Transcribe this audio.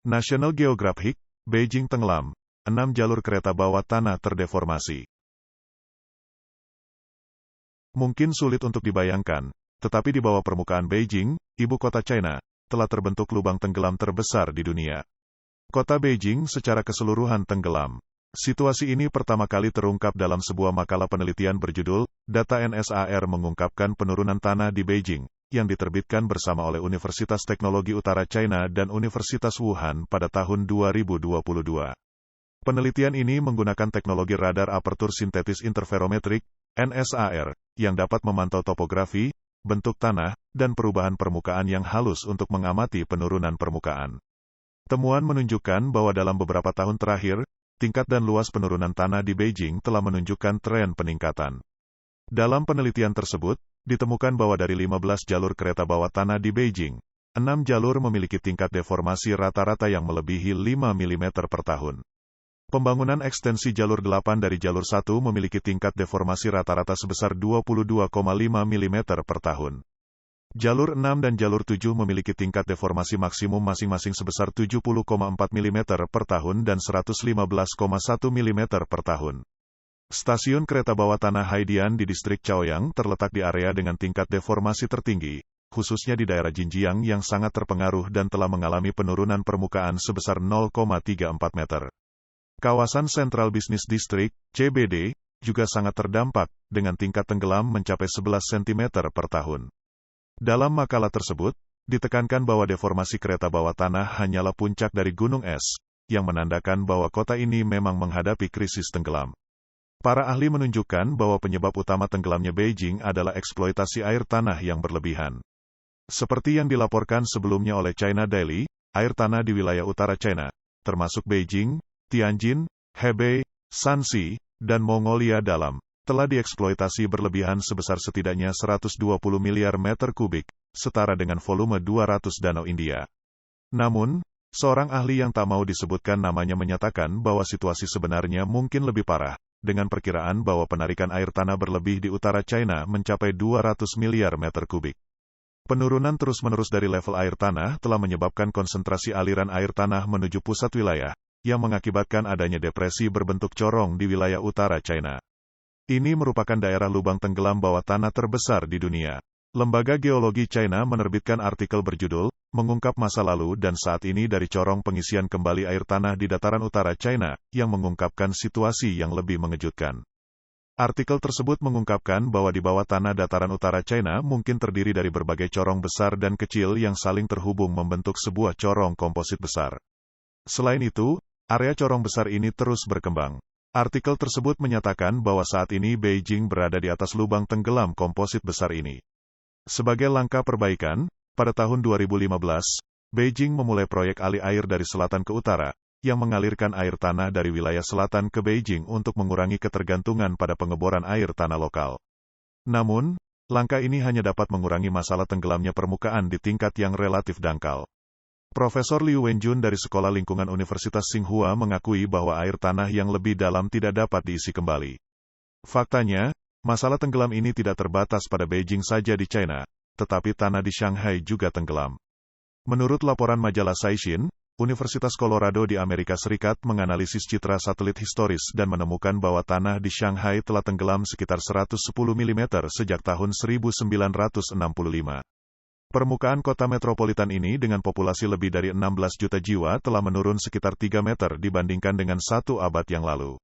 National Geographic, Beijing tenggelam, 6 jalur kereta bawah tanah terdeformasi. Mungkin sulit untuk dibayangkan, tetapi di bawah permukaan Beijing, ibu kota China, telah terbentuk lubang tenggelam terbesar di dunia. Kota Beijing secara keseluruhan tenggelam. Situasi ini pertama kali terungkap dalam sebuah makalah penelitian berjudul, Data NSAR mengungkapkan penurunan tanah di Beijing, yang diterbitkan bersama oleh Universitas Teknologi Utara China dan Universitas Wuhan pada tahun 2022. Penelitian ini menggunakan teknologi radar apertur sintetis interferometrik, NSAR, yang dapat memantau topografi, bentuk tanah, dan perubahan permukaan yang halus untuk mengamati penurunan permukaan. Temuan menunjukkan bahwa dalam beberapa tahun terakhir, tingkat dan luas penurunan tanah di Beijing telah menunjukkan tren peningkatan. Dalam penelitian tersebut, ditemukan bahwa dari 15 jalur kereta bawah tanah di Beijing, 6 jalur memiliki tingkat deformasi rata-rata yang melebihi 5 mm per tahun. Pembangunan ekstensi jalur 8 dari jalur 1 memiliki tingkat deformasi rata-rata sebesar 22,5 mm per tahun. Jalur 6 dan jalur 7 memiliki tingkat deformasi maksimum masing-masing sebesar 70,4 mm per tahun dan 115,1 mm per tahun. Stasiun kereta bawah tanah Haidian di distrik Chaoyang terletak di area dengan tingkat deformasi tertinggi, khususnya di daerah Jinjiang yang sangat terpengaruh dan telah mengalami penurunan permukaan sebesar 0,34 meter. Kawasan Central Business District, CBD, juga sangat terdampak, dengan tingkat tenggelam mencapai 11 cm per tahun. Dalam makalah tersebut, ditekankan bahwa deformasi kereta bawah tanah hanyalah puncak dari gunung es, yang menandakan bahwa kota ini memang menghadapi krisis tenggelam. Para ahli menunjukkan bahwa penyebab utama tenggelamnya Beijing adalah eksploitasi air tanah yang berlebihan. Seperti yang dilaporkan sebelumnya oleh China Daily, air tanah di wilayah utara China, termasuk Beijing, Tianjin, Hebei, Shanxi, dan Mongolia Dalam, telah dieksploitasi berlebihan sebesar setidaknya 120 miliar meter kubik, setara dengan volume 200 danau India. Namun, seorang ahli yang tak mau disebutkan namanya menyatakan bahwa situasi sebenarnya mungkin lebih parah, dengan perkiraan bahwa penarikan air tanah berlebih di utara China mencapai 200 miliar meter kubik. Penurunan terus-menerus dari level air tanah telah menyebabkan konsentrasi aliran air tanah menuju pusat wilayah, yang mengakibatkan adanya depresi berbentuk corong di wilayah utara China. Ini merupakan daerah lubang tenggelam bawah tanah terbesar di dunia. Lembaga Geologi China menerbitkan artikel berjudul, Mengungkap Masa Lalu dan Saat Ini dari Corong Pengisian Kembali Air Tanah di Dataran Utara China, yang mengungkapkan situasi yang lebih mengejutkan. Artikel tersebut mengungkapkan bahwa di bawah tanah dataran utara China mungkin terdiri dari berbagai corong besar dan kecil yang saling terhubung membentuk sebuah corong komposit besar. Selain itu, area corong besar ini terus berkembang. Artikel tersebut menyatakan bahwa saat ini Beijing berada di atas lubang tenggelam komposit besar ini. Sebagai langkah perbaikan, pada tahun 2015, Beijing memulai proyek alih air dari selatan ke utara, yang mengalirkan air tanah dari wilayah selatan ke Beijing untuk mengurangi ketergantungan pada pengeboran air tanah lokal. Namun, langkah ini hanya dapat mengurangi masalah tenggelamnya permukaan di tingkat yang relatif dangkal. Profesor Liu Wenjun dari Sekolah Lingkungan Universitas Tsinghua mengakui bahwa air tanah yang lebih dalam tidak dapat diisi kembali. Faktanya, masalah tenggelam ini tidak terbatas pada Beijing saja di China, tetapi tanah di Shanghai juga tenggelam. Menurut laporan majalah Caixin, Universitas Colorado di Amerika Serikat menganalisis citra satelit historis dan menemukan bahwa tanah di Shanghai telah tenggelam sekitar 110 mm sejak tahun 1965. Permukaan kota metropolitan ini dengan populasi lebih dari 16 juta jiwa telah menurun sekitar 3 meter dibandingkan dengan 1 abad yang lalu.